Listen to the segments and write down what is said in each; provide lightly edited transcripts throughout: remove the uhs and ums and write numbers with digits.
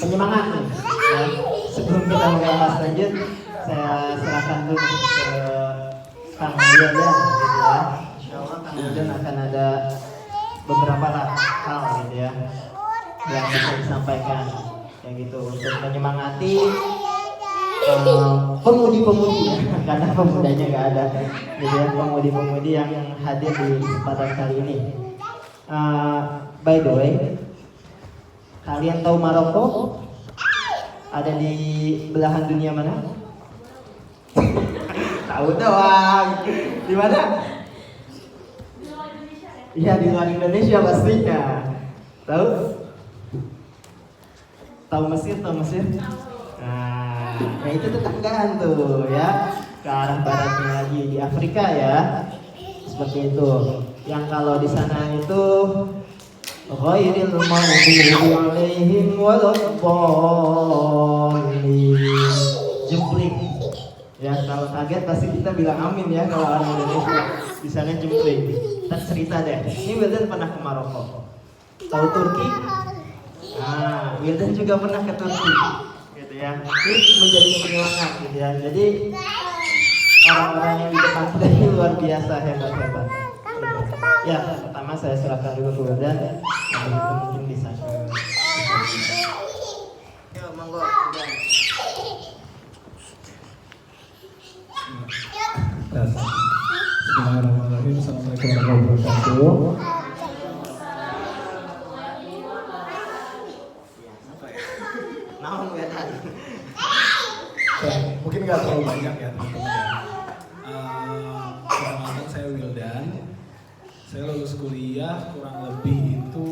penyemangat nih. Ya. Sebelum kita membahas lanjut, saya serahkan dulu ke Kang Wildan gitu ya. Insya Allah Kang Wildan akan ada beberapa hal gitu ya yang bisa disampaikan kayak gitu untuk menyemangati pemudi-pemudi ya, karena pemudanya nggak ada gitu ya, pemudi-pemudi yang hadir di kesempatan kali ini. By the way, kalian tahu Maroko ada di belahan dunia mana? Tahu doang. Di mana? Iya, di luar Indonesia pastinya. Tahu? Tahu Mesir? Nah, ya itu tetanggaan tuh ya. Ke arah baratnya lagi di Afrika ya. Seperti itu. Yang kalau di sana itu ghairil maghdubi alaihim waladdallin. Jempling. Ya, kalau kaget pasti kita bilang amin ya kalau orang Indonesia. Di sana jempling. Kita cerita deh. Ini Wildan pernah ke Maroko. Tahu Turki? Nah, Wildan juga pernah ke Turki. Gitu ya. Ini menjadi penyemangat gitu ya. Jadi orang-orang yang di depan kita ini luar biasa hebat. Ya, pertama saya serahkan dulu ke Wildan. Nanti itu mungkin bisa. Ya, monggo. Bismillahirrahmanirrahim. Assalamualaikum warahmatullahi wabarakatuh. Mungkin nggak terlalu banyak ya teman-teman. Perkenalkan saya Wildan. Saya lulus kuliah kurang lebih itu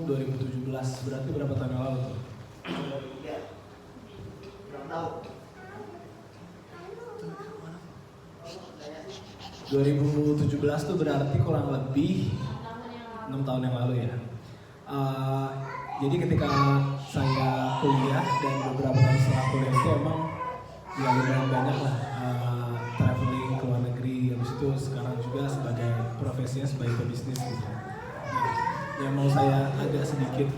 2017. Berarti berapa tahun yang lalu? 2017 tuh berarti kurang lebih 6 tahun yang lalu ya. Jadi ketika saya kuliah dan beberapa tahun setelah kuliah itu emang ya lumayan banyak lah traveling ke luar negeri. Habis itu sekarang juga sebagai profesinya sebagai pebisnis gitu. Nah, yang mau saya agak sedikit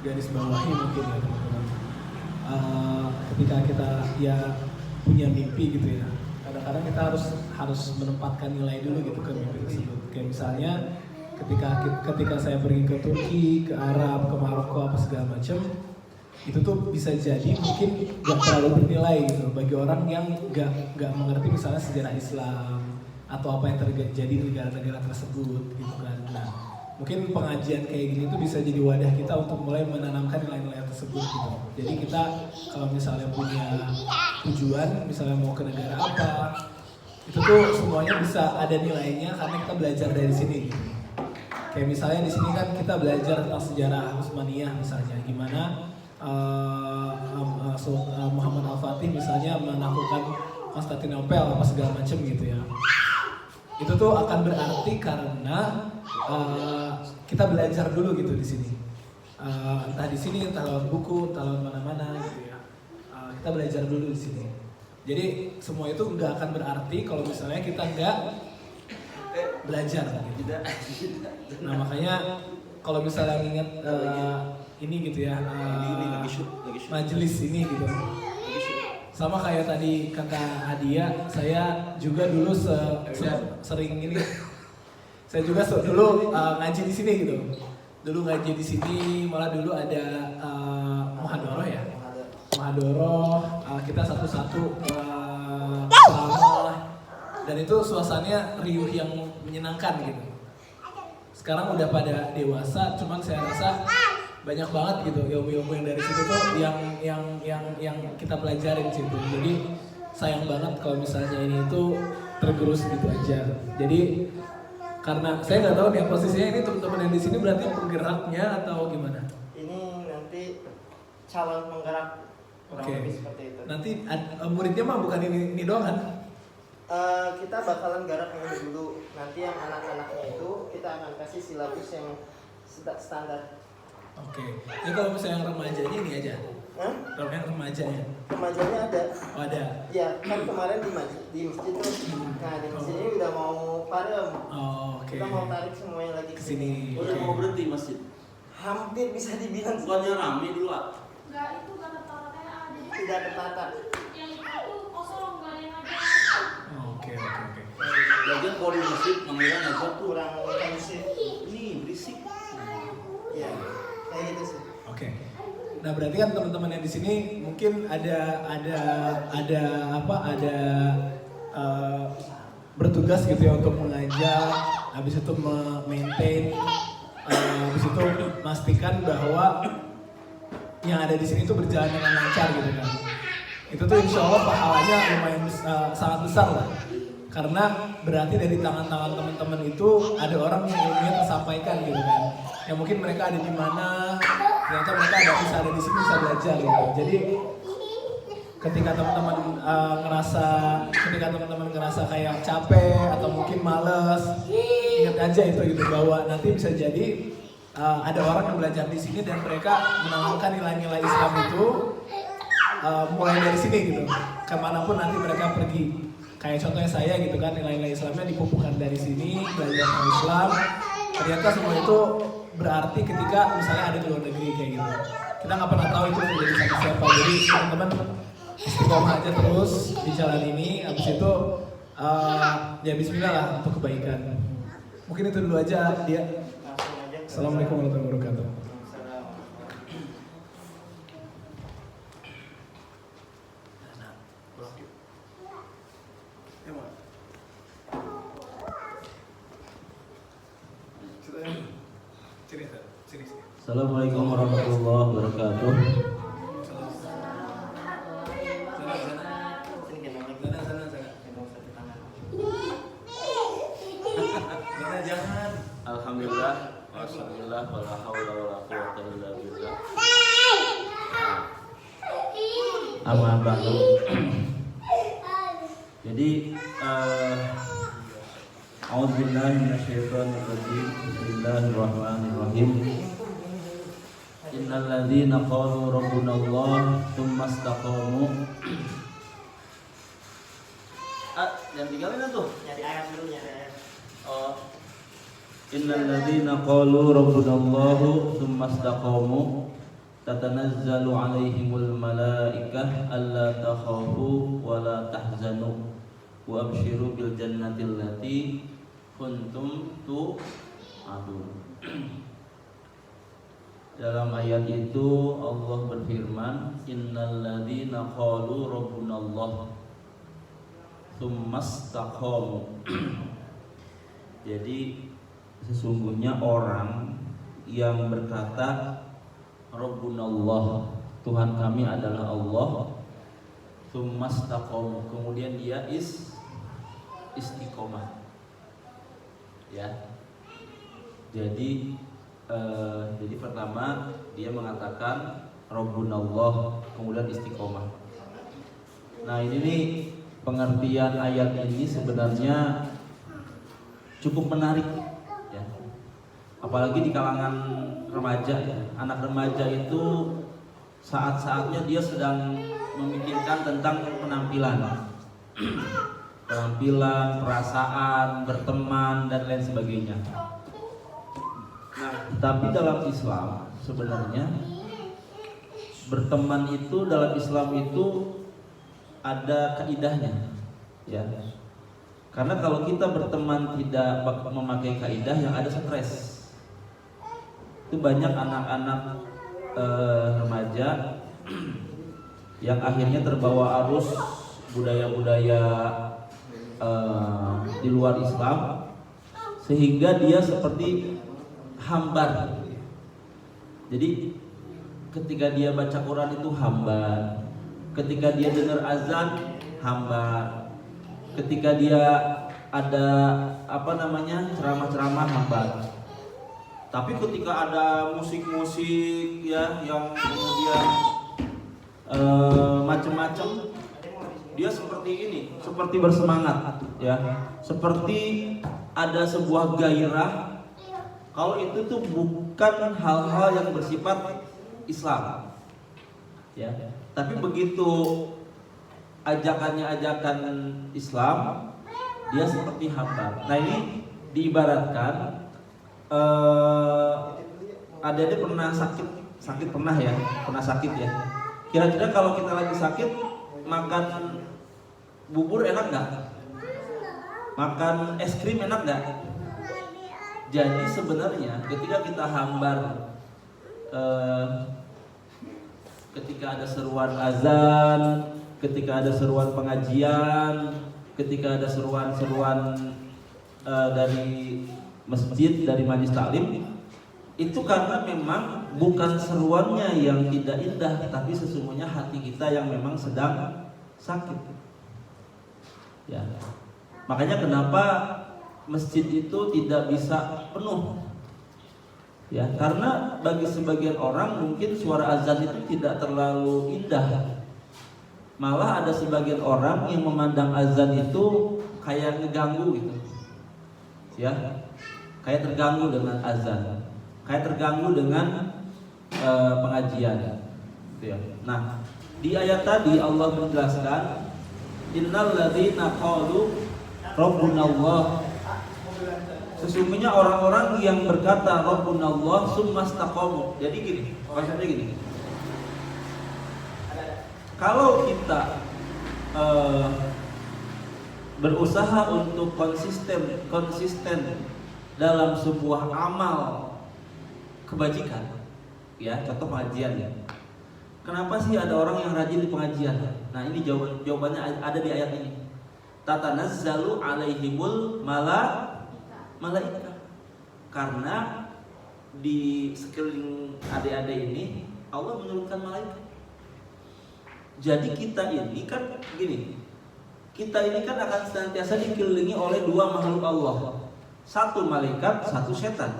garis bawahi mungkin ya teman-teman. Ketika kita ya punya mimpi gitu ya, kadang-kadang kita harus menempatkan nilai dulu gitu ke mimpi tersebut. Kayak misalnya ketika saya pergi ke Turki, ke Arab, ke Maroko apa segala macam, itu tuh bisa jadi mungkin gak terlalu bernilai gitu bagi orang yang gak mengerti misalnya sejarah Islam atau apa yang terjadi di negara-negara tersebut gitu kan. Nah, mungkin pengajian kayak gini tuh bisa jadi wadah kita untuk mulai menanamkan nilai-nilai tersebut gitu. Jadi kita kalau misalnya punya tujuan, misalnya mau ke negara apa, itu tuh semuanya bisa ada nilainya karena kita belajar dari sini gitu. Kayak misalnya di sini kan kita belajar tentang sejarah Utsmaniyah misalnya, gimana Muhammad Al-Fatih misalnya menaklukkan Konstantinopel apa segala macam gitu ya. Itu tuh akan berarti karena kita belajar dulu gitu di sini. Entah di sini, entah lewat buku, entah lewat mana-mana gitu ya. Kita belajar dulu di sini. Jadi semua itu nggak akan berarti kalau misalnya kita nggak belajar gitu. Nah makanya kalau misalnya ingat ini gitu ya, majelis ini gitu. Sama kayak tadi kata Adia, saya juga dulu sering ini. Saya juga dulu ngaji di sini gitu. Dulu ngaji di sini, malah dulu ada muhadharah ya. Muhadharah, kita satu-satu ceramah. Dan itu suasananya riuh yang menyenangkan gitu. Sekarang udah pada dewasa, cuman saya rasa banyak banget gitu ilmu-ilmu yang dari situ tuh yang kita pelajarin situ. Jadi sayang banget kalau misalnya ini tuh tergerus gitu aja. Jadi karena saya nggak tahu nih posisinya ini teman-teman yang di sini berarti penggeraknya atau gimana? Ini nanti calon penggerak kurang lebih seperti itu. Nanti muridnya mah bukan ini doang kan? Kita bakalan garap ini dulu. Nanti yang anak-anaknya itu kita akan kasih silabus yang standar. Oke. Ini kalau misalnya yang remajanya ini aja. Kalau yang remajanya. Remajanya ada. Oh, ada. Ya, kan kemarin di masjid tuh. Nah, di masjid ini udah mau padam. Oh, oke. Kita mau tarik semuanya lagi ke sini. Udah mau berhenti masjid. Hampir bisa dibilang bukannya rame dulu, Pak. nggak tertata kayak A, jadi Tidak tertata. yang itu kosong, nggak ada yang ada. Oke. Lagian kalau di masjid mengira aja tuh Kurang kondusif. ini berisik. Ya, kayak gitu sih. Oke. Nah, berarti kan teman-teman yang di sini mungkin ada bertugas gitu ya untuk mengajak, habis itu maintain, habis itu memastikan bahwa yang ada di sini itu berjalan dengan lancar gitu kan. Itu tuh insya Allah pahalanya lumayan sangat besar lah. Karena berarti dari tangan-tangan teman-teman itu ada orang yang ilmunya tersampaikan gitu kan. Ya mungkin mereka ada di mana, ternyata mereka bisa ada di sini bisa belajar gitu. Jadi ketika teman-teman ngerasa kayak capek atau mungkin males, ingat aja itu gitu bahwa nanti bisa jadi ada orang yang belajar di sini dan mereka menanamkan nilai-nilai Islam itu mulai dari sini gitu. Kemanapun nanti mereka pergi. Kayak contohnya saya gitu kan, nilai-nilai Islamnya dipupukkan dari sini, belajar tentang Islam. Ternyata semua itu berarti ketika misalnya ada di luar negeri kayak gitu. Kita nggak pernah tahu itu menjadi sama siapa. Jadi teman-teman istiqomah aja terus di jalan ini. Habis itu ya Bismillah lah untuk kebaikan. Mungkin itu dulu aja dia. Langsung aja ke Assalamualaikum warahmatullahi wabarakatuh. Assalamualaikum warahmatullahi wabarakatuh. Sini gendong lagi. Gendong satu tangan. Jangan. Alhamdulillah, wassalillah, wala haula wala quwwata illa billah. Amma ba'du. Jadi a'udzubillahi minasyaitonir rajim. Bismillahirrahmanirrahim. Innal ladzina qalu rabbunallah tsumma istaqamu. Jangan tinggalin tuh. Nyari ayat dulu, nyari ayat. Oh. Innal ladzina qalu rabbunallahu tsumma istaqamu tatanazzalu 'alaihimul malaikah alla takhafu wa la tahzanu wa abshiru bil jannati allati kuntum tu'adun. Dalam ayat itu Allah berfirman, innal ladzina qalu rabbunallah tsumma istaqamu. Jadi sesungguhnya orang yang berkata Rabbunallah, Tuhan kami adalah Allah, tsumma istaqamu, kemudian dia istiqomah. Ya. Jadi pertama dia mengatakan Rabbunallah, kemudian istiqomah. Nah, ini nih pengertian ayat ini sebenarnya cukup menarik ya. Apalagi di kalangan remaja ya. Anak remaja itu saat-saatnya dia sedang memikirkan tentang penampilan. Penampilan, perasaan, berteman dan lain sebagainya. Nah, tapi dalam Islam sebenarnya berteman itu dalam Islam itu ada kaidahnya ya. Karena kalau kita berteman tidak memakai kaidah, yang ada stres. Itu banyak anak-anak remaja yang akhirnya terbawa arus budaya-budaya di luar Islam, sehingga dia seperti hambar. Jadi ketika dia baca Quran itu hambar, ketika dia dengar azan hambar, ketika dia ada ceramah-ceramah hambar. Tapi ketika ada musik-musik ya yang kemudian macam-macam, dia seperti ini, seperti bersemangat ya, seperti ada sebuah gairah. Kalau itu tuh bukan hal-hal yang bersifat Islam ya, tapi begitu ajakan Islam, dia seperti hambar. Nah, ini diibaratkan Adek pernah sakit sakit pernah ya, pernah sakit ya. Kira-kira kalau kita lagi sakit makan bubur enak nggak? Makan es krim enak nggak? Jadi sebenarnya ketika kita hambar, ketika ada seruan azan, ketika ada seruan pengajian, ketika ada seruan-seruan dari masjid, dari majelis taklim, itu karena memang bukan seruannya yang tidak indah, tapi sesungguhnya hati kita yang memang sedang sakit. Ya. Makanya kenapa masjid itu tidak bisa penuh. Ya, karena bagi sebagian orang mungkin suara azan itu tidak terlalu indah. Malah ada sebagian orang yang memandang azan itu kayak ngeganggu gitu. Ya. Kayak terganggu dengan azan. Kayak terganggu dengan pengajian. Gitu ya. Nah, di ayat tadi Allah menjelaskan innal ladzina qalu rabbunallah, sesungguhnya orang-orang yang berkata rabbunallah summastaqamu. Jadi gini, maksudnya gini. Kalau kita berusaha untuk konsisten dalam sebuah amal kebajikan, ya, contoh pengajian ya. Kenapa sih ada orang yang rajin di pengajian? Nah, ini jawabannya ada di ayat ini. Tatanazzalu alaihimul malaika. Karena di sekeliling adik-adik ini Allah menurunkan malaikat. Jadi kita ini kan gini, kita ini kan akan senantiasa dikelilingi oleh dua makhluk Allah, satu malaikat, satu setan.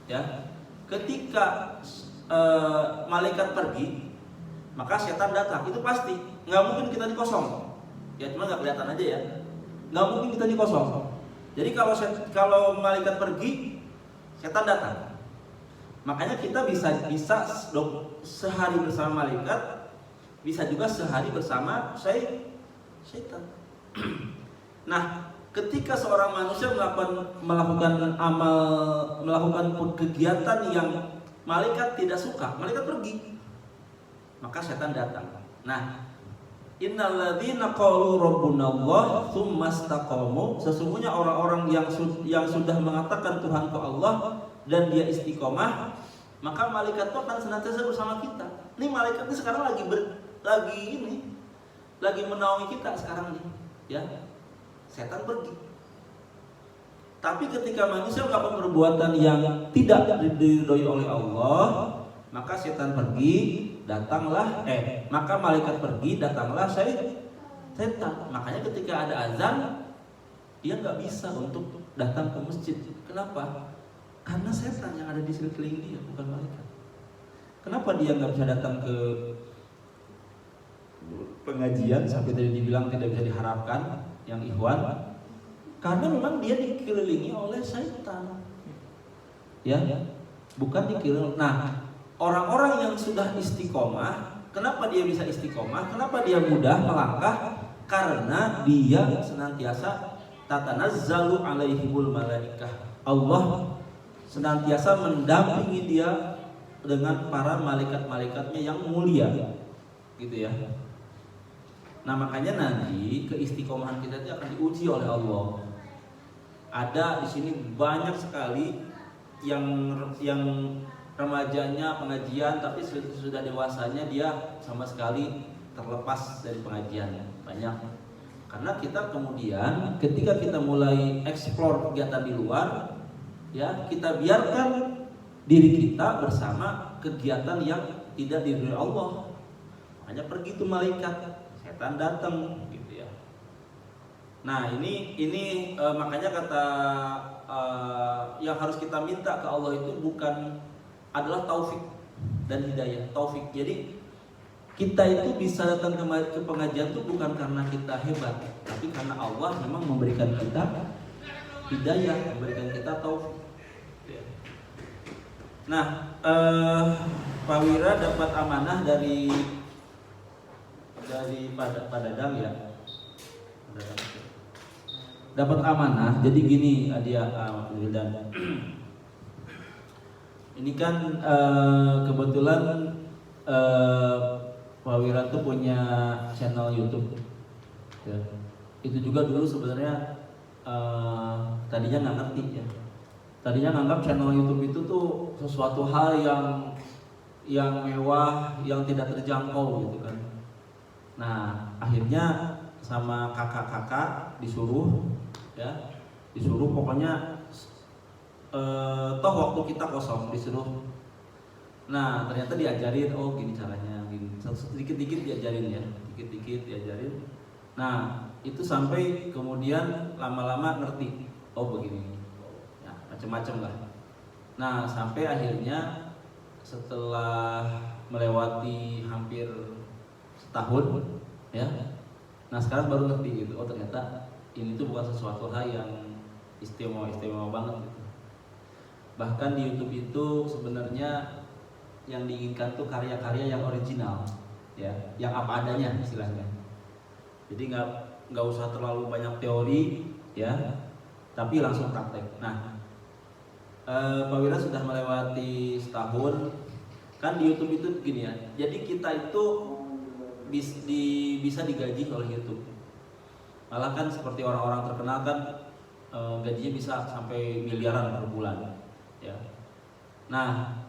Ya, ketika malaikat pergi, maka setan datang, itu pasti. Nggak mungkin kita dikosong. Ya cuma nggak kelihatan aja ya. Nggak mungkin kita dikosong. Jadi kalau malaikat pergi, setan datang. Makanya kita bisa sehari bersama malaikat, bisa juga sehari bersama setan. Nah, ketika seorang manusia melakukan kegiatan yang malaikat tidak suka, malaikat pergi, maka setan datang. Nah, innal ladzina qalu rabbunallah tsumastaqamu, sesungguhnya orang-orang yang sudah mengatakan Tuhanku Allah dan dia istiqomah, maka malaikat itu akan senantiasa bersama kita. Ini malaikat ini sekarang lagi menaungi kita sekarang nih, ya. Setan pergi. Tapi ketika manusia melakukan perbuatan yang tidak diridhoi oleh Allah, maka setan pergi, maka malaikat pergi, datanglah setan. Makanya ketika ada azan, dia nggak bisa untuk datang ke masjid. Kenapa? Karena setan yang ada di sekeliling dia, bukan malaikat. Kenapa dia nggak bisa datang ke pengajian sampai tadi dibilang tidak bisa diharapkan, yang ikhwan? Karena memang dia dikelilingi oleh setan. Ya, bukan dikelilingi. Nah, orang-orang yang sudah istiqomah, kenapa dia bisa istiqomah? Kenapa dia mudah melangkah? Karena dia senantiasa tatanazzalu alaihimul malaikah. Allah senantiasa mendampingi dia dengan para malaikat-malaikatnya yang mulia, gitu ya. Nah, makanya nanti keistiqomahan kita itu akan diuji oleh Allah. Ada di sini banyak sekali yang remajanya pengajian, tapi sudah dewasanya dia sama sekali terlepas dari pengajian. Banyak. Karena kita kemudian ketika kita mulai eksplor kegiatan di luar, ya, kita biarkan diri kita bersama kegiatan yang tidak diridhoi Allah. Hanya pergi tuh malaikat, setan datang, gitu ya. Nah, ini makanya kata yang harus kita minta ke Allah itu bukan adalah taufik dan hidayah. Taufik. Jadi kita itu bisa datang ke pengajian itu bukan karena kita hebat, tapi karena Allah memang memberikan kita hidayah, memberikan kita taufik. Nah, Pak Wira dapat amanah dari Pak Dadang ya. Dapat amanah. Jadi gini dia Wildan. Ini kan kebetulan Pak Wira tuh punya channel YouTube. Ya. Itu juga dulu sebenarnya tadinya nggak ngerti ya. Tadinya nganggap channel YouTube itu tuh sesuatu hal yang mewah, yang tidak terjangkau gitu kan. Nah, akhirnya sama kakak-kakak disuruh pokoknya toh waktu kita kosong disuruh. Nah, ternyata diajarin, oh gini caranya, gini. Sedikit-dikit diajarin ya, dikit-dikit diajarin. Nah, itu sampai kemudian lama-lama ngerti, oh begini. Ya, macam-macam lah. Nah, sampai akhirnya setelah melewati hampir setahun ya. Nah, sekarang baru ngerti gitu. Oh, ternyata ini tuh bukan sesuatu hal yang istimewa banget gitu. Bahkan di YouTube itu sebenarnya yang diinginkan tuh karya-karya yang original ya, yang apa adanya istilahnya. Jadi nggak usah terlalu banyak teori ya, tapi langsung praktek. Nah, Pak Wira sudah melewati setahun kan di YouTube itu gini ya. Jadi kita itu bisa digaji oleh YouTube. Malah kan seperti orang-orang terkenal kan gajinya bisa sampai miliaran per bulan ya. Nah,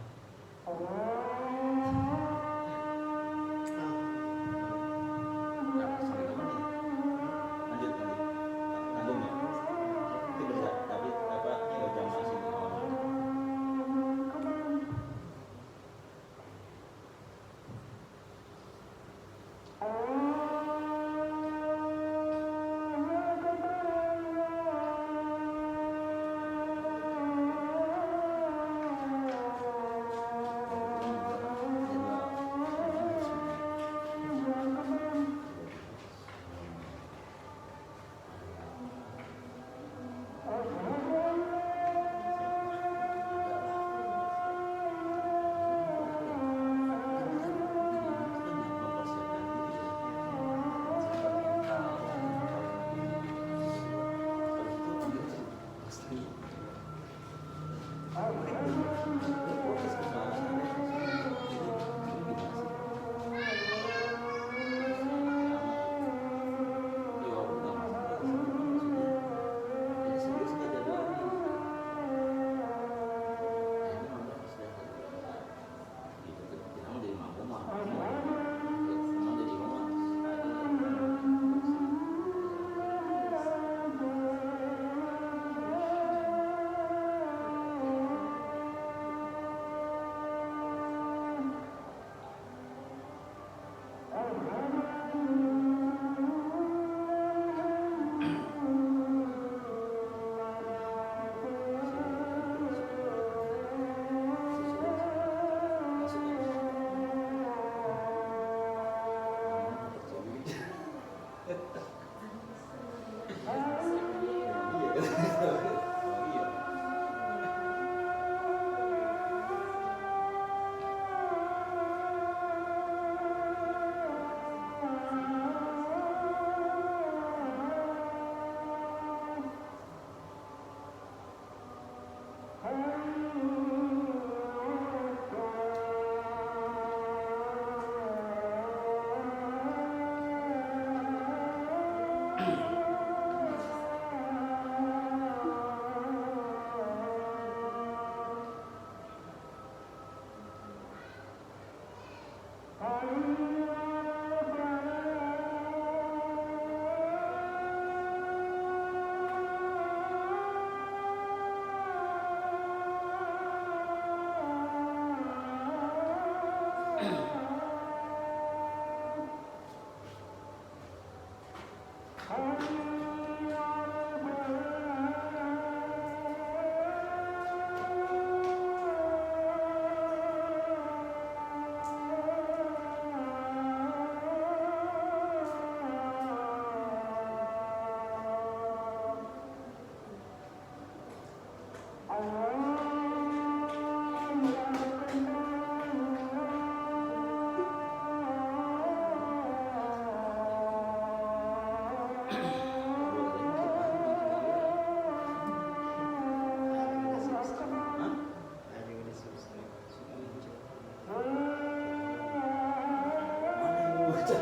Ini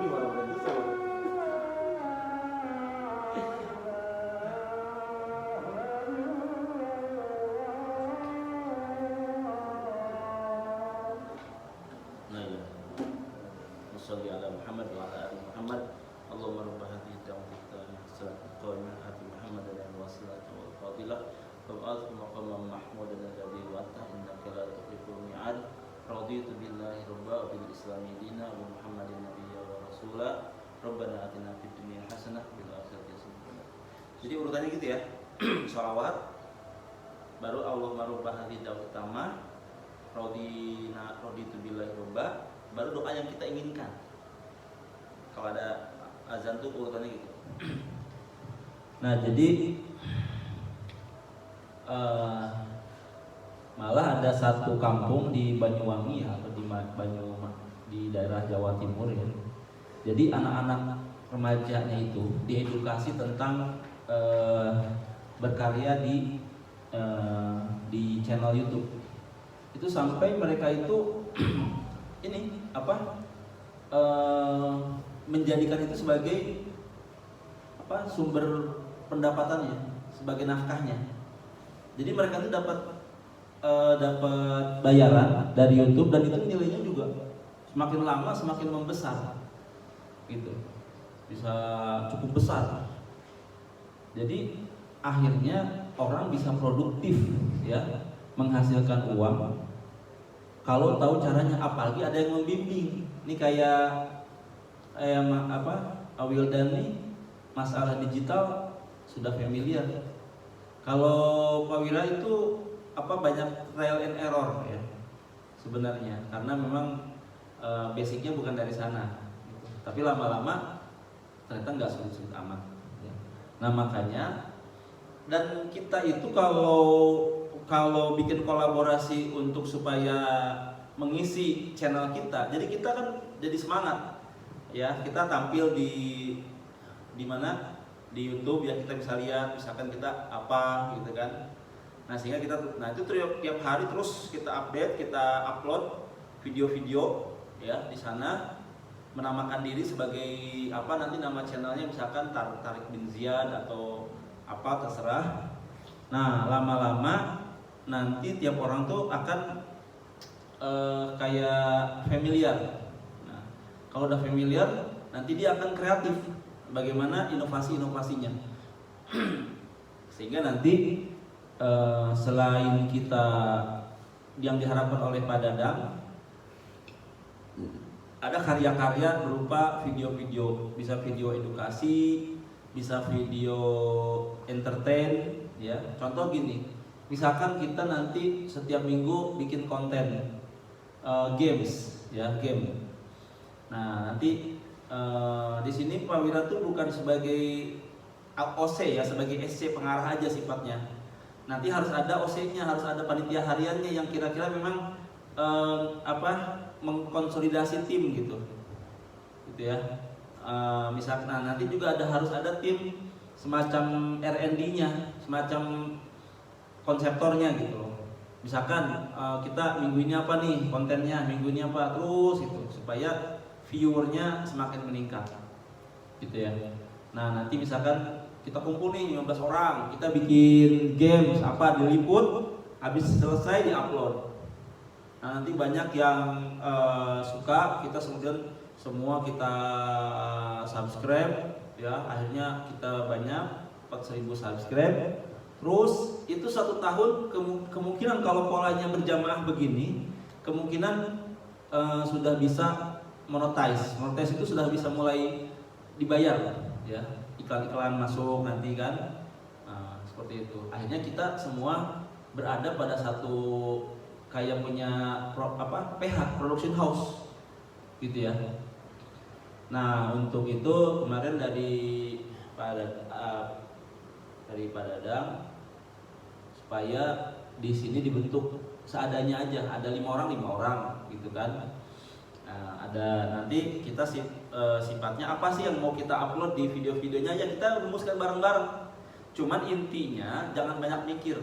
mana itu sama. Nah ya. Wassalli ala Muhammad wa ala ali Muhammad. Allahumma rabb hadhihi ad-da'wati at-tammah salatu qawmah ati Muhammad dan wasilatu wal fadilah. Fa'al maqamam mahmudan alladhi wa'ata innaka la tukhlifu al-mi'ad. Raditu billahi rabba wa bil islami dina wa Muhammadin nabiyya wa rasula. Rabbana atina fid dunya hasanah wa fil akhirati hasanah. Jadi urutannya gitu ya. Shalawat, baru Allahumma rabb hadhihi ad-da'wati at-tammah, raditu billahi rabba, baru doa yang kita inginkan. Kalau ada azan tuh urutannya gitu. Nah jadi malah ada satu kampung di Banyuwangi ya, atau di daerah Jawa Timur ya. Jadi anak-anak remajanya itu diedukasi tentang berkarya di channel YouTube. Itu sampai mereka itu ini apa? Menjadikan itu sebagai apa, sumber pendapatannya, sebagai nafkahnya. Jadi mereka itu dapat bayaran dari YouTube, dan itu nilainya juga semakin lama semakin membesar, gitu, bisa cukup besar. Jadi akhirnya orang bisa produktif ya, menghasilkan uang kalau tahu caranya, apalagi ada yang membimbing. Ini kayak Wildan nih, masalah digital sudah familiar. Kalau Pak Wira itu banyak trial and error ya sebenarnya, karena memang basicnya bukan dari sana, tapi lama-lama ternyata nggak sulit-sulit amat ya. Nah makanya, dan kita itu kalau bikin kolaborasi untuk supaya mengisi channel kita, jadi kita kan jadi semangat ya. Kita tampil di mana, di YouTube ya, kita bisa lihat misalkan kita apa gitu kan. Nah sehingga itu tiap hari terus kita update, kita upload video-video ya di sana, menamakan diri sebagai apa, nanti nama channelnya misalkan Tarik bin Ziyad atau apa, terserah. Nah lama-lama nanti tiap orang tuh akan kayak familiar. Nah kalau udah familiar, nanti dia akan kreatif bagaimana inovasi-inovasinya. Sehingga nanti selain kita yang diharapkan oleh Pak Dadang, ada karya-karya berupa video-video, bisa video edukasi, bisa video entertain ya. Contoh gini, misalkan kita nanti setiap minggu bikin konten games ya, game. Nah nanti di sini Pak Wira tuh bukan sebagai OC ya, sebagai SC pengarah aja sifatnya. Nanti harus ada OC-nya, harus ada panitia hariannya yang kira-kira memang mengkonsolidasi tim gitu ya. Misalkan nanti juga harus ada tim semacam R&D-nya, semacam konseptornya gitu loh. Misalkan kita minggu ini apa nih kontennya, minggu ini apa, terus itu supaya viewernya semakin meningkat gitu ya. Nah nanti misalkan kita kumpul nih 15 orang, kita bikin games apa, diliput, habis selesai diupload. Nah nanti banyak yang suka, kita kemudian semua kita subscribe ya, akhirnya kita banyak 4.000 subscribe. Terus itu 1 tahun kemungkinan kalau polanya berjamaah begini, kemungkinan sudah bisa monetize itu sudah bisa mulai dibayar ya, iklan-iklan masuk nanti kan. Seperti itu. Akhirnya kita semua berada pada satu kayak punya PH, production house gitu ya. Nah untuk itu kemarin dari Pak Dadang supaya di sini dibentuk seadanya aja, ada 5 orang gitu kan. Ada nanti kita sifatnya apa sih yang mau kita upload di video-videonya ya, kita rumuskan bareng-bareng. Cuman intinya jangan banyak mikir.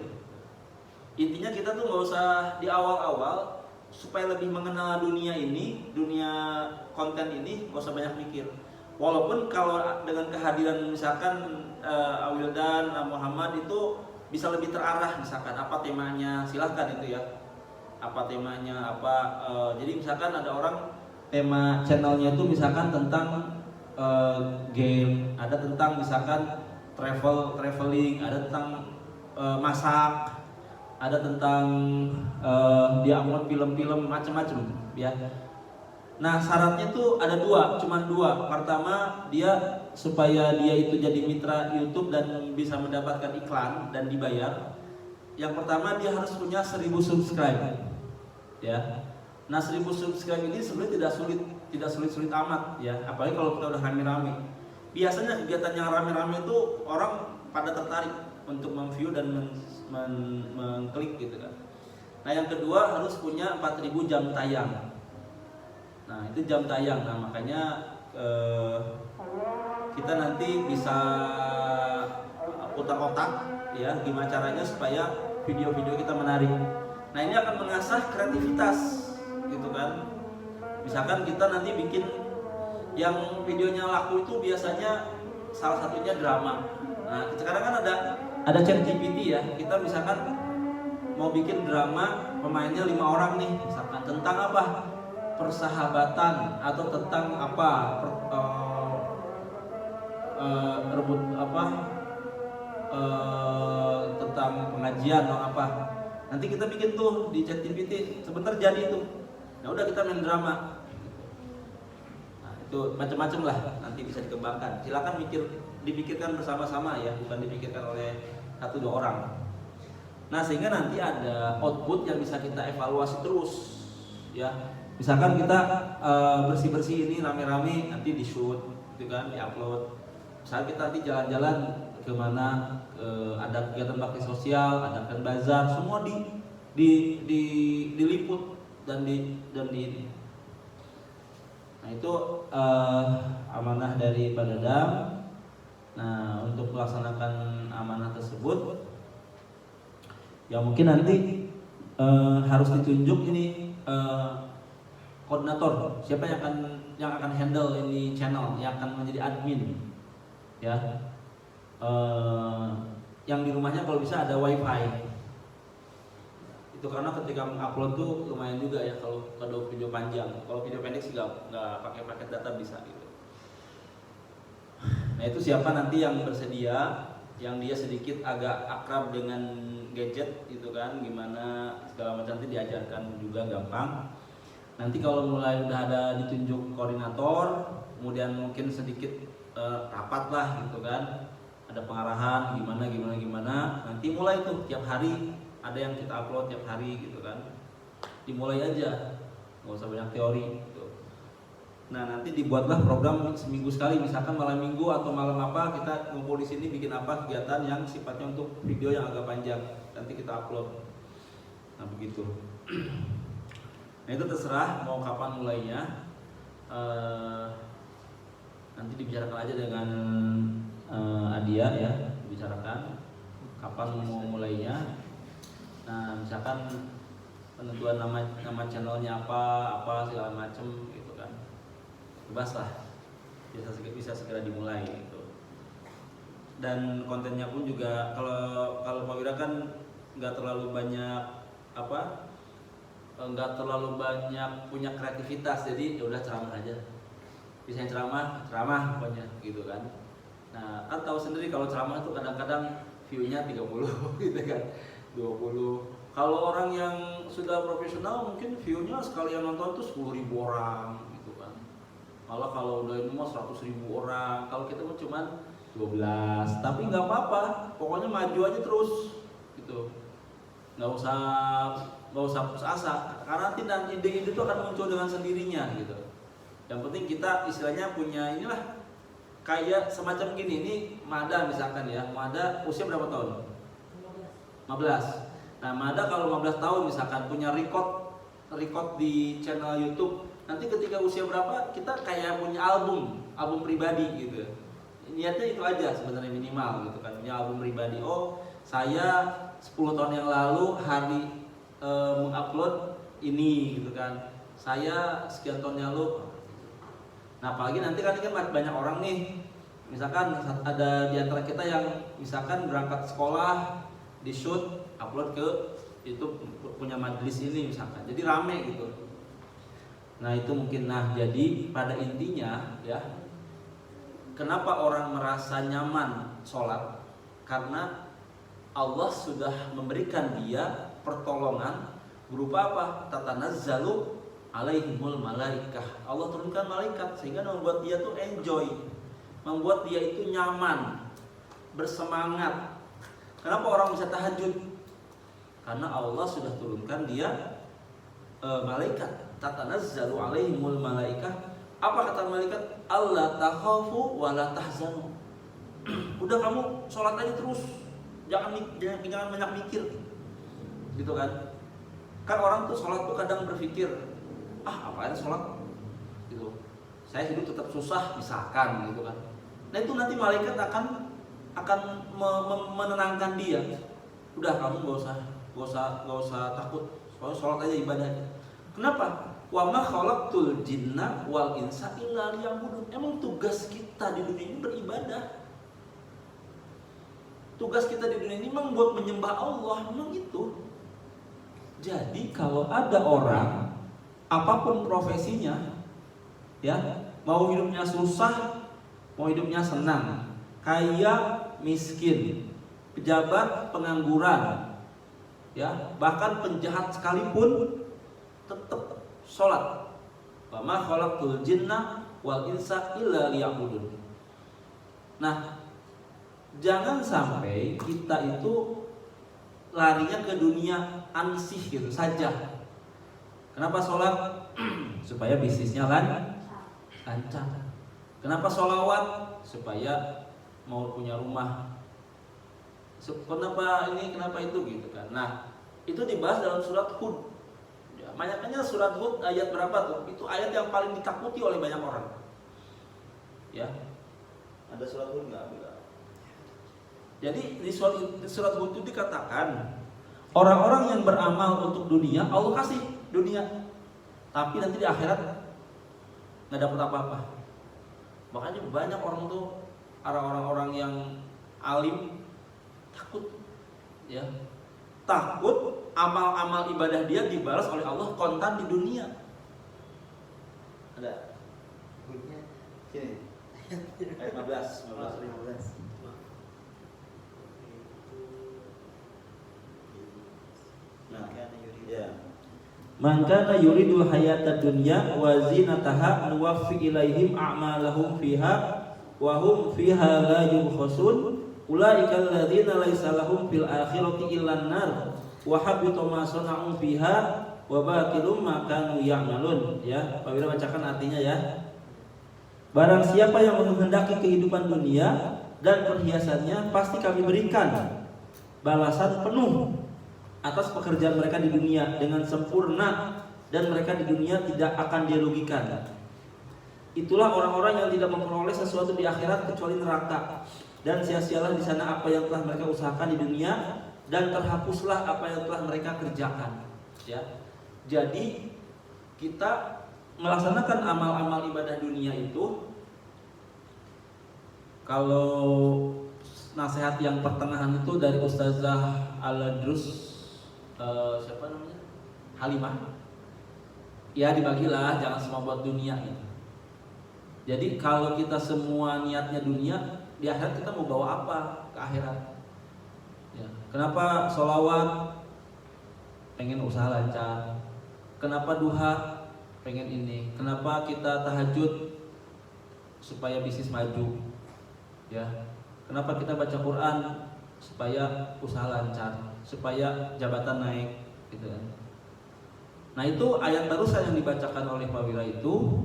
Intinya kita tuh nggak usah di awal-awal supaya lebih mengenal dunia ini, dunia konten ini, gak usah banyak mikir. Walaupun kalau dengan kehadiran misalkan Awildan, Muhammad itu bisa lebih terarah, misalkan apa temanya, silahkan itu ya. Apa temanya, apa jadi misalkan ada orang tema channelnya itu misalkan tentang game, ada tentang misalkan traveling, ada tentang masak, ada tentang dia upload film-film macam-macam ya. Nah syaratnya tuh ada cuman dua. Pertama dia supaya dia itu jadi mitra YouTube dan bisa mendapatkan iklan dan dibayar. Yang pertama dia harus punya 1000 subscribe ya. Nah 1000 subscribe ini sebenarnya tidak sulit amat ya. Apalagi kalau kita udah rame-rame. Biasanya kegiatan yang rame-rame itu orang pada tertarik untuk memview dan mengklik gitu kan. Nah yang kedua harus punya 4000 jam tayang. Nah itu jam tayang. Nah makanya kita nanti bisa putar otak ya gimana caranya supaya video-video kita menarik. Nah ini akan mengasah kreativitas gitu kan. Misalkan kita nanti bikin yang videonya laku itu biasanya salah satunya drama. Nah sekarang kan ada ChatGPT ya. Kita misalkan mau bikin drama pemainnya 5 orang nih, misalkan tentang apa? Persahabatan atau tentang apa? Rebut apa? Tentang pengajian atau apa? Nanti kita bikin tuh di ChatGPT, sebentar jadi tuh. Nah udah kita main drama. Nah, itu macam-macam lah nanti bisa dikembangkan. Silakan dipikirkan bersama-sama ya, bukan dipikirkan oleh 1-2 orang. Nah sehingga nanti ada output yang bisa kita evaluasi terus ya. Misalkan kita bersih-bersih ini rame-rame nanti di shoot gitu kan, di-upload. Misalkan kita nanti jalan-jalan kemana, ada kegiatan bakti sosial, adakan bazar, semua diliput dan di ini. Nah itu amanah dari Pak Dadang. Nah untuk melaksanakan amanah tersebut, ya mungkin nanti harus ditunjuk ini koordinator, siapa yang akan handle ini channel, yang akan menjadi admin, ya. Yang di rumahnya kalau bisa ada wifi. Itu karena ketika mengupload tuh lumayan juga ya kalau video panjang. Kalau video pendek sih nggak pakai paket data bisa gitu. Nah itu siapa nanti yang bersedia, yang dia sedikit agak akrab dengan gadget gitu kan, gimana segala macam nanti diajarkan juga gampang. Nanti kalau mulai udah ada ditunjuk koordinator, kemudian mungkin sedikit rapat lah gitu kan, ada pengarahan gimana, nanti mulai tuh tiap hari ada yang kita upload tiap hari gitu kan, dimulai aja, nggak usah banyak teori gitu. Nah nanti dibuatlah program seminggu sekali, misalkan malam minggu atau malam apa kita ngumpul di sini bikin apa kegiatan yang sifatnya untuk video yang agak panjang, nanti kita upload. Nah begitu. Nah itu terserah mau kapan mulainya, nanti dibicarakan aja dengan Adia ya, dibicarakan kapan mau mulainya. Nah misalkan penentuan nama channelnya apa segala macem gitu kan, bebas lah, bisa segera dimulai gitu. Dan kontennya pun juga kalau Pak Wira kan nggak terlalu banyak nggak terlalu banyak punya kreativitas, jadi ya udah ceramah aja, bisa ceramah pokoknya gitu kan. Nah kan tahu sendiri kalau ceramah itu kadang-kadang view-nya 30 gitu kan, 20. Kalau orang yang sudah profesional mungkin view-nya sekali yang nonton tuh 10.000 orang gitu kan. Malah kalau udah ini mah 100.000 orang. Kalau kita mah cuman 12, tapi nggak apa-apa, pokoknya maju aja terus gitu. Nggak usah putus asa, karena nanti ide-ide itu akan muncul dengan sendirinya gitu. Yang penting kita istilahnya punya inilah, kayak semacam gini, ini Mada misalkan ya, Mada usia berapa tahun? 15. Nah Mada kalau 15 tahun misalkan punya record di channel YouTube, nanti ketika usia berapa kita kayak punya album pribadi gitu. Niatnya itu aja sebenarnya minimal gitu kan, punya album pribadi. Oh saya 10 tahun yang lalu hari mengupload ini gitu kan. Saya sekian tahun yang lalu. Nah, apalagi nanti kan ini kan banyak orang nih. Misalkan ada di antara kita yang misalkan berangkat sekolah, di shoot, upload ke YouTube punya majelis ini misalkan. Jadi rame gitu. Nah, itu mungkin jadi pada intinya ya, kenapa orang merasa nyaman sholat? Karena Allah sudah memberikan dia pertolongan berupa apa? Tatanazzalu alaihimul malaikah. Allah turunkan malaikat sehingga membuat dia tuh enjoy, membuat dia itu nyaman, bersemangat. Kenapa orang bisa tahajud? Karena Allah sudah turunkan dia malaikat. Tatanazzalu alaihimul malaikah. Apa kata malaikat? Allah takhafu wa la tahzanu. Udah kamu sholat aja terus, jangan banyak mikir, gitu kan? Kan orang tuh sholat tuh kadang berpikir, apaan sholat, gitu. Saya hidup tetap susah, misalkan, gitu kan? Nah itu nanti malaikat akan menenangkan dia. Udah kamu gak usah takut, sholat aja ibadah. Kenapa? Wa ma khalaqtul jinna wal insa illa liya'budun. Emang tugas kita di dunia ini beribadah. Tugas kita di dunia ini memang buat menyembah Allah, memang itu. Jadi kalau ada orang apapun profesinya, ya, mau hidupnya susah, mau hidupnya senang, kaya, miskin, pejabat, pengangguran, ya, bahkan penjahat sekalipun tetap sholat. Wa ma khalaqtul jinna wal insa illa liya'budun. Nah, jangan sampai kita itu larinya ke dunia ansih gitu saja. Kenapa sholat? Supaya bisnisnya lancar. Kenapa sholawat? Supaya mau punya rumah. Kenapa ini, kenapa itu gitu kan. Nah, itu dibahas dalam surat Hud. Ya, banyaknya surat Hud ayat berapa tuh? Itu ayat yang paling ditakuti oleh banyak orang. Ya. Ada surat Hud enggak? Jadi di surat Hud itu dikatakan orang-orang yang beramal untuk dunia Allah kasih dunia, tapi nanti di akhirat nggak dapat apa-apa. Makanya banyak orang tuh, orang-orang yang alim takut, ya, takut amal-amal ibadah dia dibalas oleh Allah kontan di dunia. Ada Hudnya sini ayat 15. Man kana yuridul hayatad dunya wa zinataha nuwaffi ilaihim a'malahum fiha wa hum fiha la yubkhasun ulaika alladzina laisa lahum fil akhirati illan nar wa habita ma sana'u fiha wa batilum ma kanu ya'malun. Ya, apabila bacakan artinya ya. Barang siapa yang menghendaki kehidupan dunia dan perhiasannya, pasti kami berikan balasan penuh atas pekerjaan mereka di dunia dengan sempurna, dan mereka di dunia tidak akan dirugikan. Itulah orang-orang yang tidak memperoleh sesuatu di akhirat kecuali neraka, dan sia-sialah di sana apa yang telah mereka usahakan di dunia, dan terhapuslah apa yang telah mereka kerjakan. Ya, jadi kita melaksanakan amal-amal ibadah dunia itu, kalau nasihat yang pertengahan itu dari Ustazah Al-Drus, siapa namanya? Halimah. Ya, dibagilah, jangan semua buat dunia gitu. Jadi kalau kita semua niatnya dunia, di akhirat kita mau bawa apa ke akhirat? Ya. Kenapa sholawat? Pengen usaha lancar. Kenapa duha? Pengen ini. Kenapa kita tahajud? Supaya bisnis maju. Ya. Kenapa kita baca Quran? Supaya usaha lancar, supaya jabatan naik, gitu kan. Nah, itu ayat barusan yang dibacakan oleh Pak Wira itu,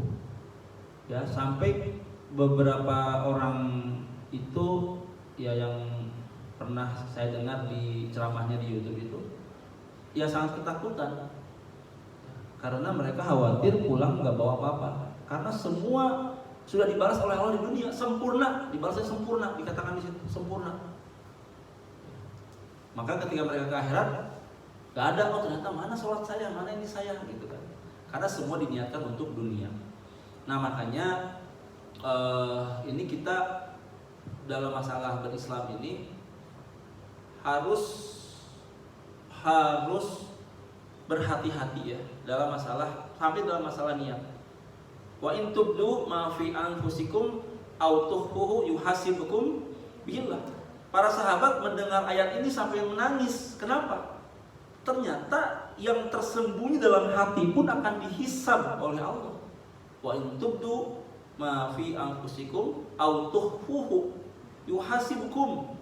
ya, sampai beberapa orang itu, ya, yang pernah saya dengar di ceramahnya di YouTube itu, ya, sangat ketakutan, karena mereka khawatir pulang nggak bawa apa-apa, karena semua sudah dibalas oleh Allah di dunia sempurna, dibalasnya sempurna, dikatakan di situ sempurna. Maka ketika mereka ke akhirat, Gak ada, oh ternyata mana sholat saya, mana ini saya gitu kan. Karena semua diniatkan untuk dunia. Nah makanya ini kita dalam masalah berislam ini harus berhati-hati ya dalam masalah, sampai dalam masalah niat. Wa in tubdu ma fi anfusikum aw tukhfuhu yuhasibukum billah. Para sahabat mendengar ayat ini sampai menangis. Kenapa? Ternyata yang tersembunyi dalam hati pun akan dihisab oleh Allah. Wa in tubdu ma fi anfusikum aw tukhfuhu yuhasibukum.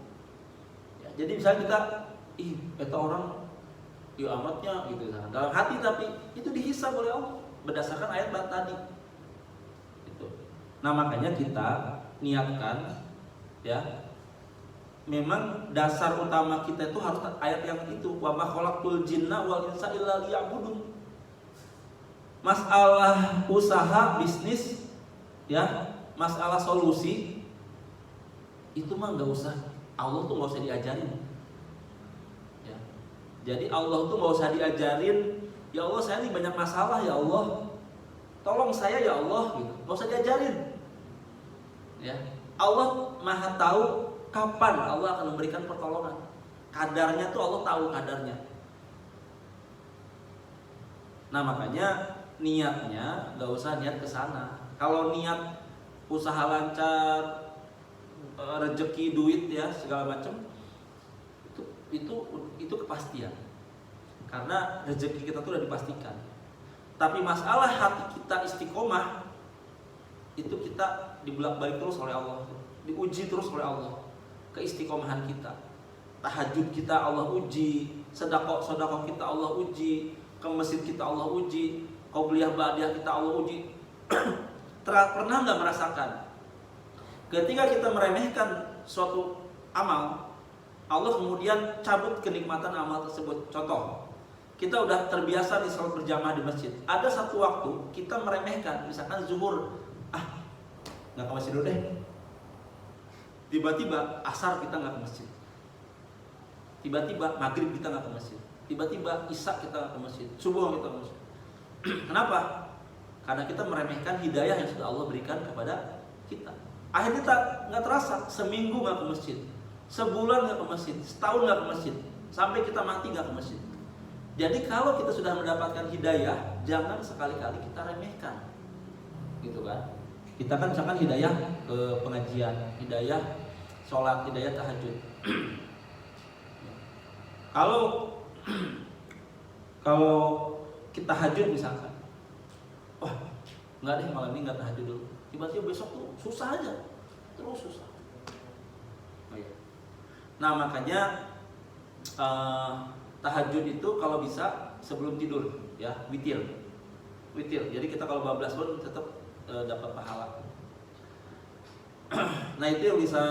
Ya, jadi misalnya kita eta orang amatnya gitu dalam hati, tapi itu dihisab oleh Allah berdasarkan ayat tadi. Gitu. Nah makanya kita niatkan ya, memang dasar utama kita itu harus ayat yang itu, wa ma khalaqtul jinna wal insa illa liya'budun. Masalah usaha bisnis ya, masalah solusi itu mah nggak usah, Allah tuh nggak usah diajarin. Jadi Allah tuh nggak usah diajarin, ya Allah saya ini banyak masalah ya Allah, tolong saya ya Allah gitu, nggak usah diajarin. Ya, Allah maha tahu kapan Allah akan memberikan pertolongan. Kadarnya tuh Allah tahu kadarnya. Nah makanya niatnya nggak usah niat ke sana. Kalau niat usaha lancar, rezeki, duit ya segala macam, itu kepastian, karena rezeki kita tuh udah dipastikan. Tapi masalah hati kita istiqomah, itu kita dibalik terus oleh Allah, diuji terus oleh Allah, keistiqomahan kita. Tahajud kita Allah uji, sedekah kita Allah uji, ke masjid kita Allah uji, qobliyah ba'diyah kita Allah uji. Pernah nggak merasakan ketika kita meremehkan suatu amal, Allah kemudian cabut kenikmatan amal tersebut? Contoh, kita udah terbiasa di salat berjamaah di masjid. Ada satu waktu kita meremehkan, misalkan zuhur, nggak ke masjid dulu deh. Tiba-tiba asar kita nggak ke masjid. Tiba-tiba maghrib kita nggak ke masjid. Tiba-tiba isya kita nggak ke masjid. Subuh kita ke masjid. Kenapa? Karena kita meremehkan hidayah yang sudah Allah berikan kepada kita. Akhirnya kita nggak terasa, seminggu nggak ke masjid, sebulan nggak ke masjid, setahun nggak ke masjid, sampai kita mati nggak ke masjid. Jadi kalau kita sudah mendapatkan hidayah, jangan sekali-kali kita remehkan, gitu kan? Kita kan misalkan hidayah ke pengajian, hidayah sholat, hidayah tahajud. Kalau kita tahajud misalkan, wah nggak deh malam ini nggak tahajud dulu, tiba-tiba besok tuh susah aja, terus susah. Nah makanya tahajud itu kalau bisa sebelum tidur ya, witir. Jadi kita kalau bablas pun tetap dapat pahala. Nah itu yang bisa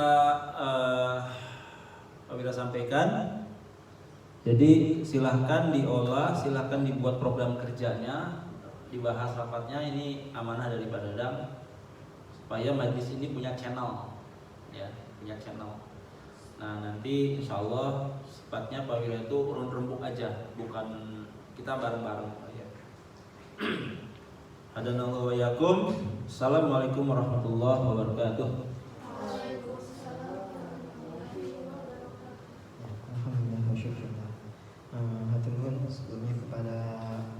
Pak Wira sampaikan. Jadi silahkan diolah, silahkan dibuat program kerjanya, dibahas rapatnya. Ini amanah dari Pak Dadang supaya majlis ini punya channel, ya, punya channel. Nah nanti insya Allah sifatnya Pak Wira itu urun rembuk aja, bukan kita bareng-bareng. Hadanallahu wa yakum. Assalamualaikum warahmatullahi wabarakatuh. Alhamdulillah, syukur. Hatur nuhun sebelumnya kepada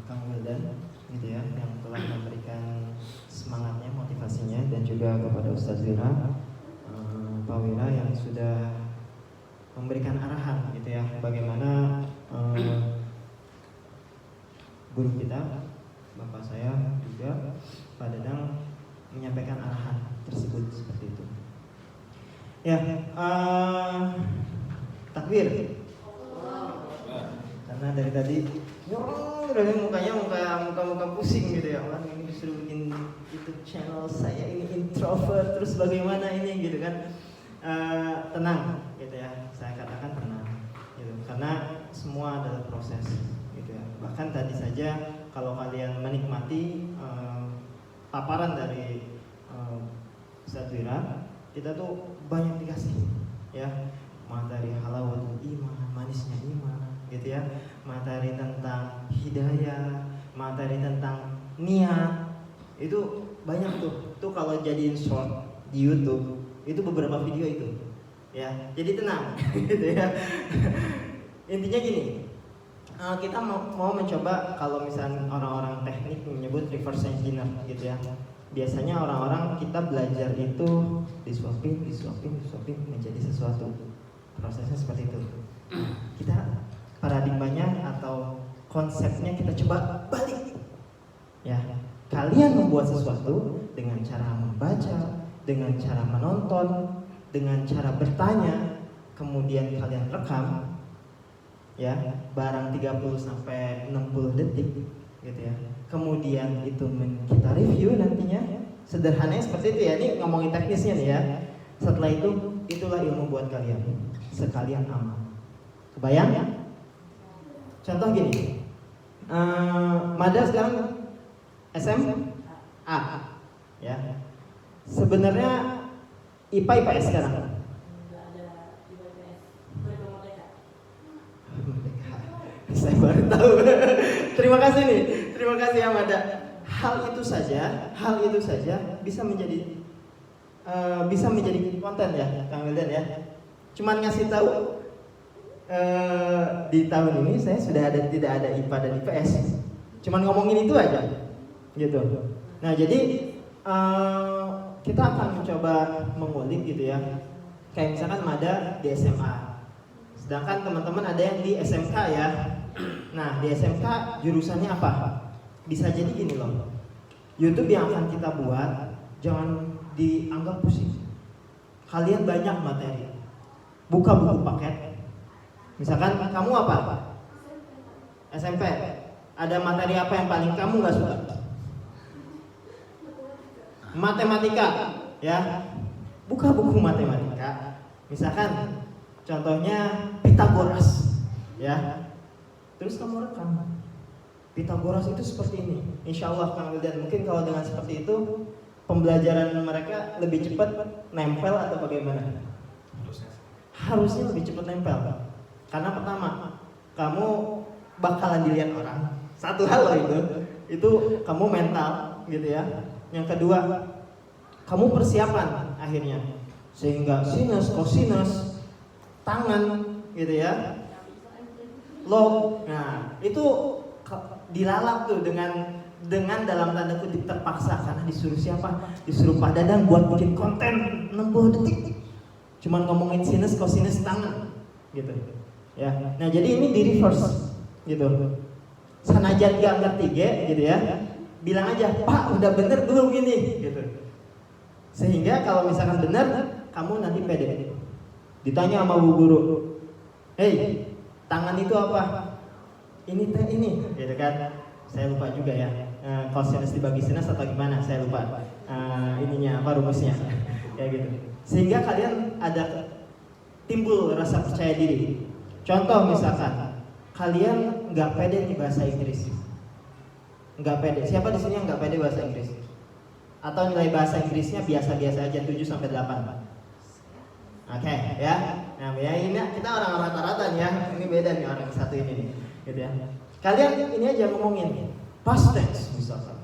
Kang Wildan gitu ya, yang telah memberikan semangatnya, motivasinya, dan juga kepada Ustadz Wira, Pak Wira yang sudah memberikan arahan gitu ya, bagaimana guru kita, Bapak saya juga Pak Dadang menyampaikan arahan tersebut seperti itu. Ya, takbir. Karena dari tadi muka pusing gitu ya, orang ini disuruh bikin YouTube channel, saya ini introvert, terus bagaimana ini gitu kan. Tenang gitu ya, saya katakan tenang gitu, karena semua adalah proses gitu ya. Bahkan tadi saja kalau kalian menikmati paparan dari Ustadz Wira, kita tuh banyak dikasih ya, dari halawatul iman, manisnya iman, gitu ya, materi tentang hidayah, materi tentang niat, itu banyak tuh kalau jadiin short di YouTube itu beberapa video itu, ya. Jadi tenang, gitu ya. Intinya gini, kita mau mencoba kalau misalnya orang-orang teknik menyebut reverse engineer, gitu ya. Biasanya orang-orang kita belajar itu disuapin menjadi sesuatu. Prosesnya seperti itu. Kita paradigmanya atau konsepnya kita coba balik. Ya, kalian membuat sesuatu dengan cara membaca, dengan cara menonton, dengan cara bertanya, kemudian kalian rekam, ya, barang 30 sampai 60 detik, gitu ya. Kemudian itu kita review nantinya. Sederhananya seperti itu ya. Ini ngomongin teknisnya nih ya. Setelah itu, itulah ilmu buat kalian. Sekalian amal. Kebayang ya? Contoh gini. Mada sekarang SMA, ya. Sebenarnya IPA IPS sekarang. Nggak ada di BPS. Merdeka. Saya baru tahu. Terima kasih nih. Terima kasih ya Mada. Hal itu saja bisa menjadi konten ya, Kang Wildan ya. Cuman ngasih tahu di tahun ini saya sudah tidak ada IPA dan IPS. Cuman ngomongin itu aja, gitu. Nah jadi kita akan mencoba mengulik gitu ya. Kayak misalkan Mada di SMA, sedangkan teman-teman ada yang di SMK ya. Nah di SMK jurusannya apa? Bisa jadi gini loh. YouTube yang akan kita buat jangan dianggap pusing. Kalian banyak materi. Buka buku paket. Misalkan kamu apa? SMP. Ada materi apa yang paling kamu nggak suka? Matematika, ya. Buka buku matematika. Misalkan contohnya Pitagoras, ya. Terus kamu rekam. Pitagoras itu seperti ini. Insya Allah Kang Wildan, mungkin kalau dengan seperti itu pembelajaran mereka lebih cepat nempel atau bagaimana? Harusnya lebih cepat nempel. Karena pertama, kamu bakalan dilihat orang. Satu hal loh itu kamu mental gitu ya. Yang kedua, kamu persiapan akhirnya. Sehingga sinus, kosinus, tangan gitu ya. Log. Nah, itu dilalap tuh dengan dalam tanda kutip terpaksa karena disuruh siapa? Disuruh Pak Dadang buat bikin konten 60 detik. Cuman ngomongin sinus, kosinus, tangan gitu. Ya. Nah, jadi ini di reverse gitu. Sanajan gak ngerti gitu ya. Bilang aja, "Pak, udah bener belum ini?" gitu. Sehingga kalau misalkan bener, kamu nanti pede. Ditanya sama bu guru, "Hei, tangan itu apa?" Ini gitu kan. Saya lupa juga ya. Kosinus dibagi sinus atau gimana? Saya lupa. Ininya apa rumusnya? Kayak gitu. Sehingga kalian ada timbul rasa percaya diri. Contoh misalkan kalian nggak pede di bahasa Inggris. Nggak pede. Siapa di sini yang nggak pede bahasa Inggris? Atau nilai bahasa Inggrisnya biasa-biasa aja 7 sampai 8. Oke, ya. Nah, ya ini kita orang rata-rata ya. Ini beda nih orang satu ini nih. Gitu ya. Kalian ini aja ngomongin past tense misalkan.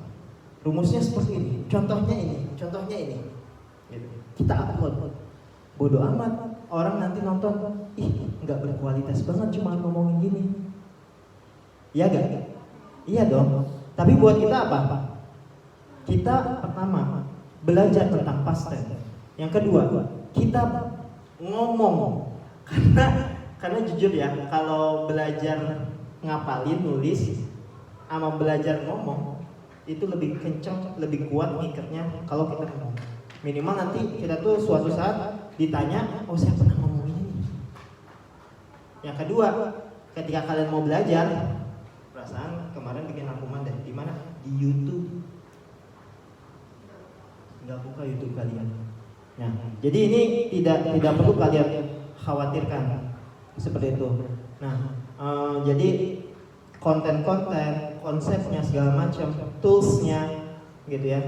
Rumusnya seperti ini, contohnya ini. Gitu. Kita upload. Bodoh amat, orang nanti nonton, nggak berkualitas banget cuma ngomongin gini. Iya gak? Iya dong. Tapi buat kita apa? Kita pertama belajar tentang past tense. Yang kedua, kita ngomong. Karena jujur ya, kalau belajar ngapalin, nulis, sama belajar ngomong itu lebih kencang, lebih kuat ngikatnya kalau kita ngomong. Minimal nanti kita tuh suatu saat ditanya, "Oh, saya pernah ngomong ini." Yang kedua, ketika kalian mau belajar, perasaan kemarin bikin rangkuman deh, di mana? Di YouTube. Nggak buka YouTube kalian. Nah, jadi ini tidak perlu kalian khawatirkan seperti itu. Nah, jadi konten-konten, konsepnya segala macam, toolsnya, gitu ya,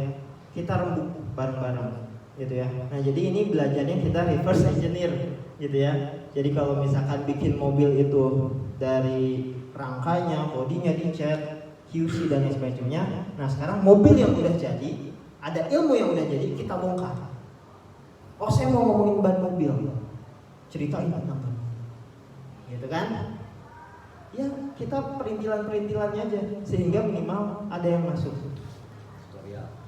kita rembuk bareng-bareng, gitu ya. Nah, jadi ini belajarnya kita reverse engineer, gitu ya. Jadi kalau misalkan bikin mobil itu dari rangkanya, bodinya dicat, QC dan lain sebagainya. Nah sekarang mobil yang udah jadi, ada ilmu yang udah jadi, kita bongkar. Oh saya mau ngomongin ban mobil, ceritain tentang ban, gitu kan? Ya kita perintilan-perintilannya aja, sehingga minimal ada yang masuk.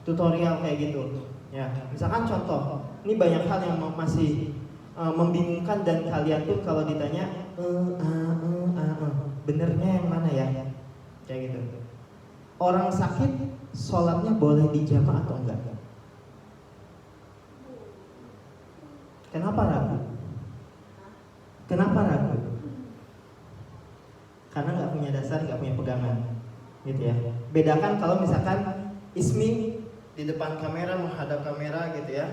Tutorial kayak gitu. Ya, misalkan contoh, ini banyak hal yang masih membingungkan dan kalian tuh kalau ditanya benernya yang mana ya? Kayak gitu. Orang sakit sholatnya boleh dijama atau enggak? Kenapa ragu? Kenapa ragu? Karena nggak punya dasar, nggak punya pegangan, gitu ya. Bedakan kalau misalkan Ismi di depan kamera, menghadap kamera gitu ya,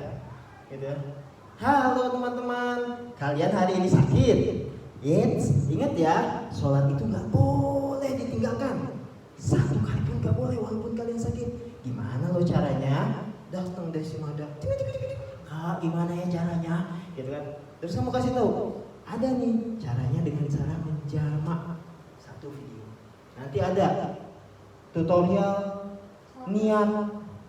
gitu ya. Halo teman-teman, kalian hari ini sakit. Yes, ingat ya, sholat itu nggak boleh ditinggalkan. Satu kali pun nggak boleh walaupun kalian sakit. Gimana lo caranya? Datang deh si Mada. Kak, gimana ya caranya? Gitu kan. Terus kamu kasih tahu, ada nih caranya dengan cara menjamak. Satu video. Nanti ada tutorial niat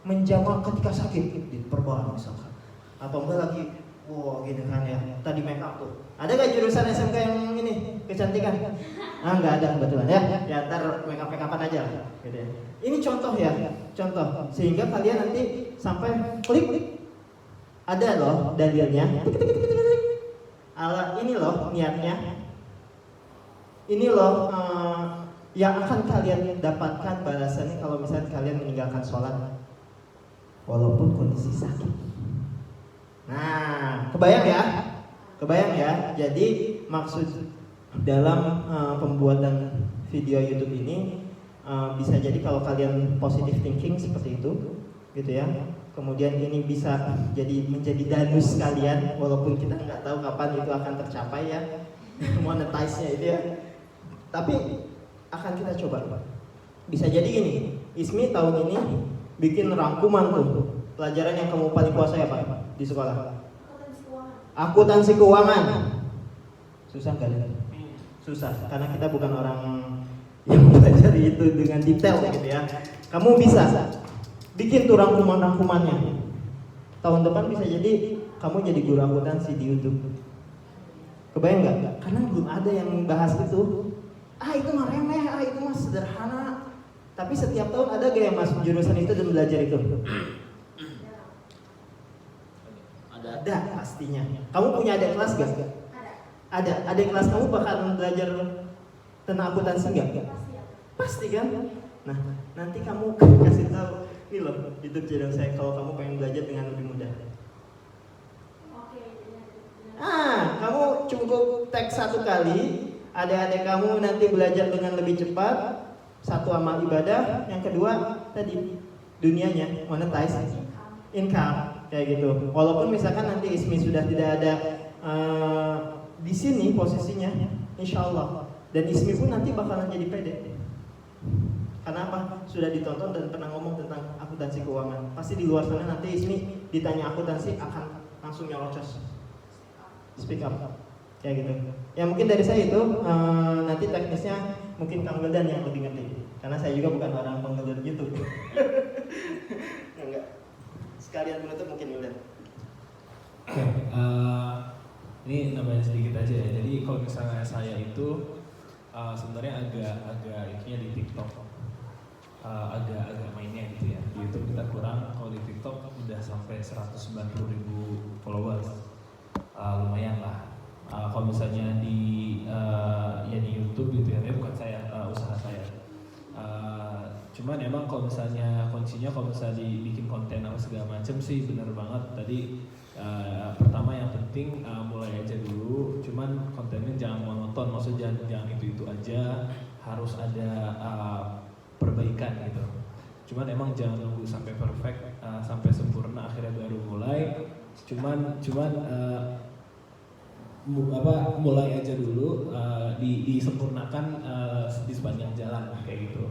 menjamak ketika sakit di perban misalkan. Atau enggak lagi wow gitu kan ya. Tadi make up tuh. Ada gak jurusan SMK yang ini kecantikan? Ah nggak ada kebetulan ya. Ya ntar make upan aja lah. Gitu ya. Ini contoh ya, contoh sehingga kalian nanti sampai klik ada loh dalilnya. Ala ini loh niatnya. Ini loh yang akan kalian dapatkan balasannya kalau misalnya kalian meninggalkan sholat walaupun kondisi sakit. Nah, kebayang ya? Kebayang ya? Jadi maksud dalam pembuatan video YouTube ini bisa jadi kalau kalian positive thinking seperti itu, gitu ya. Kemudian ini bisa menjadi danus kalian walaupun kita nggak tahu kapan itu akan tercapai ya, monetize-nya itu ya. Tapi akan kita coba. Bisa jadi gini, Ismi tahun ini bikin rangkuman tuh pelajaran yang kamu paling kuasai apa di sekolah? Akuntansi keuangan. Susah nggak? Susah, karena kita bukan orang yang belajar itu dengan detail gitu ya. Kamu bisa bikin tuh rangkumannya. Tahun depan bisa jadi kamu jadi guru akuntansi di YouTube. Kebayang nggak? Karena belum ada yang bahas itu. Itu mah remeh, itu mah sederhana. Tapi setiap tahun ada gak yang masuk jurusan itu dan belajar itu? Ada pastinya. Kamu punya adik kelas gak? Ada. Adik kelas kamu bakal belajar tentang akuntansi gak? Pasti kan? Nah, nanti kamu kasih tahu ini loh YouTube channel saya kalau kamu pengen belajar dengan lebih mudah. Kamu cukup teks 1 kali, adik-adik kamu nanti belajar dengan lebih cepat. 1 amal ibadah, yang kedua tadi dunianya monetize income kayak gitu. Walaupun misalkan nanti Ismi sudah tidak ada di sini posisinya, insya Allah. Dan Ismi pun nanti bakalan jadi pede. Karena apa? Sudah ditonton dan pernah ngomong tentang akuntansi keuangan. Pasti di luar sana nanti Ismi ditanya akuntansi akan langsung nyerocos. Speak up. Kayak gitu. Ya mungkin dari saya itu nanti teknisnya mungkin Kang Wildan yang lebih ngerti. Karena saya juga bukan orang penggelut YouTube. Enggak. Sekalian menutup mungkin Wildan. Oke, ini namanya sedikit aja ya. Jadi kalau misalnya saya itu sebenarnya agak itunya di TikTok, agak mainnya gitu ya. Di YouTube kita kurang, kalau di TikTok udah sampai 190.000 followers, lumayan lah. Kalau misalnya di YouTube gitu ya, bukan saya, usaha saya. Cuman emang kalau misalnya kuncinya kalau misalnya dibikin konten apa segala macem sih bener banget tadi. Pertama yang penting mulai aja dulu. Cuman kontennya jangan monoton, maksudnya jangan itu aja, harus ada perbaikan gitu. Cuman emang jangan nunggu sampai perfect, sampai sempurna akhirnya baru mulai. Cuman mulai aja dulu, disempurnakan di sepanjang jalan kayak gitu.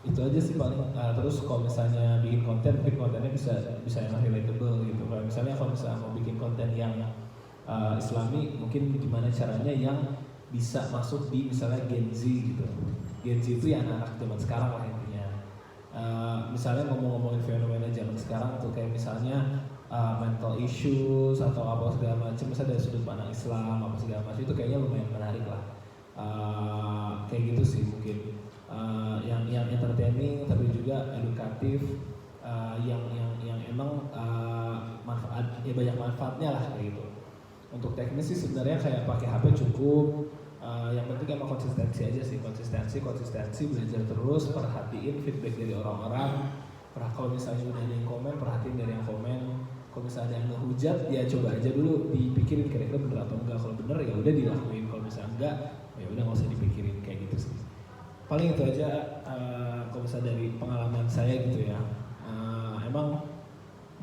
Itu aja sih paling. Terus kalau misalnya bikin konten, mungkin kontennya bisa yang relatable gitu. Kalau misalnya mau bikin konten yang Islami, mungkin gimana caranya yang bisa masuk di misalnya Gen Z gitu. Gen Z itu ya anak-anak zaman sekarang lah intinya. Misalnya ngomongin fenomena zaman sekarang tuh kayak misalnya mental issues atau apa segala macam, misalnya dari sudut pandang Islam apa segala macam, itu kayaknya lumayan menarik lah. Kayak gitu sih mungkin. Yang entertaining tapi juga edukatif, yang emang manfaat, ya banyak manfaatnya lah kayak gitu. Untuk teknis sih sebenarnya kayak pakai HP cukup. Yang penting emang konsistensi aja sih, konsistensi belajar terus, perhatiin feedback dari orang-orang. Kalau misalnya udah ada yang komen, perhatiin dari yang komen. Kalau misalnya ada yang ngehujat, ya coba aja dulu dipikirin kira-kira bener atau enggak. Kalau bener ya udah dilakuin, kalau misalnya enggak ya udah nggak usah dipikirin, kayak gitu sih. Paling itu aja kalau misalnya dari pengalaman saya gitu ya. Emang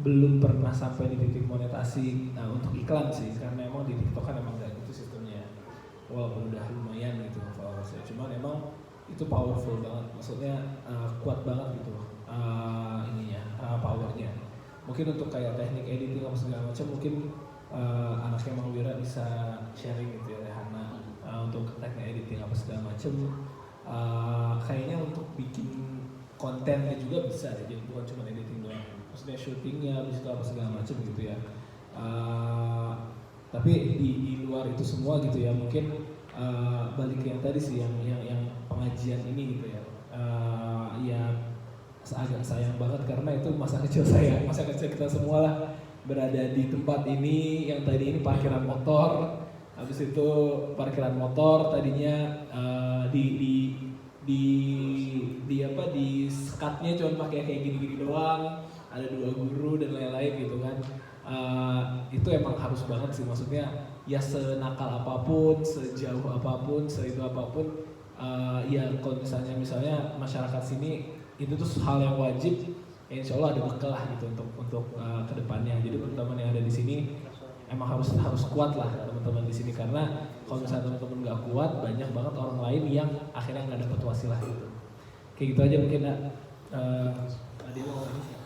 belum pernah sampai di titik monetasi untuk iklan sih, karena emang di TikTok kan emang gak gitu sistemnya. Walaupun udah lumayan gitu followersnya, cuman emang itu powerful banget, maksudnya kuat banget gitu powernya. Mungkin untuk kayak teknik editing apa segala macam, mungkin anaknya Mang Wira bisa sharing gitu ya, Rehana, untuk teknik editing apa segala macam. Kayaknya untuk bikin kontennya juga bisa ya, jadi bukan cuma editing doang, maksudnya syutingnya, habis itu apa segala macam gitu ya. Tapi di luar itu semua gitu ya, mungkin balik ke yang tadi sih, yang pengajian ini gitu ya. Ya agak sayang banget karena itu masa kecil saya, masa kecil kita semua lah, berada di tempat ini yang tadi ini parkiran motor. Habis itu parkiran motor tadinya di sekatnya cuma pakai kayak gini-gini doang, ada 2 guru dan lain-lain gitu kan. Itu emang harus banget sih, maksudnya ya senakal apapun, sejauh apapun, seitu apapun, ya kalau misalnya masyarakat sini itu tuh hal yang wajib, ya insya Allah ada bekal lah gitu untuk kedepannya. Jadi teman-teman yang ada di sini emang harus kuat lah teman-teman di sini, karena kalau misalnya teman-teman nggak kuat, banyak banget orang lain yang akhirnya nggak dapat wasilah gitu. Kayak gitu aja mungkin. Adil mau ini.